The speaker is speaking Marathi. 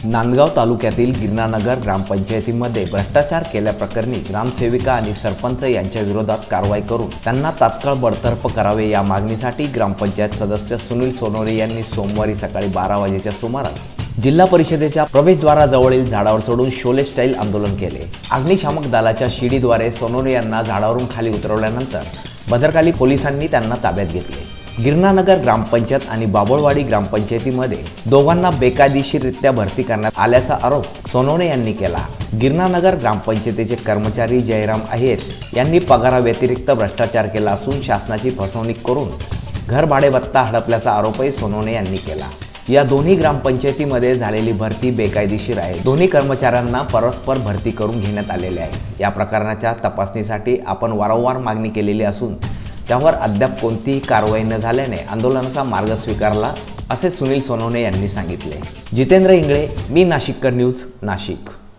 नांदगाव तालुक्यातील गिरणानगर ग्रामपंचायतीमध्ये भ्रष्टाचार केल्याप्रकरणी ग्रामसेविका आणि सरपंच यांच्या विरोधात कारवाई करून त्यांना तात्काळ बडतर्फ करावे या मागणीसाठी ग्रामपंचायत सदस्य सुनील सोनोने यांनी सोमवारी सकाळी 12 वाजेच्या सुमारास जिल्हा परिषदेच्या प्रवेशद्वाराजवळील झाडावर चढून शोले स्टाईल आंदोलन केले। अग्निशामक दलाच्या शिडीद्वारे सोनोने यांना झाडावरून खाली उतरवल्यानंतर भद्रकाली पोलिसांनी त्यांना ताब्यात घेतले। गिरणानगर ग्रामपंचायत आणि बाबुळवाडी ग्रामपंचायतीमध्ये दोघांना बेकायदेशीररित्या भरती करण्यात आल्याचा आरोप सोनोने यांनी केला। गिरणानगर ग्रामपंचायतीचे कर्मचारी जयराम आहेर यांनी पगाराव्यतिरिक्त भ्रष्टाचार केला असून शासनाची फसवणूक करून घर भाडे भत्ता हडपल्याचा आरोपही सोनोने यांनी केला। या दोन्ही ग्रामपंचायतीमध्ये झालेली भरती बेकायदेशीर आहे। दोन्ही कर्मचाऱ्यांना परस्पर भरती करून घेण्यात आलेले आहे। या प्रकरणाच्या तपासणीसाठी आपण वारंवार मागणी केलेली असून त्यावर अद्याप कोणतीही कारवाई न झाल्याने आंदोलनाचा मार्ग स्वीकारला असे सुनील सोनोने यांनी सांगितले। जितेंद्र इंगळे, मी नाशिककर न्यूज, नाशिक।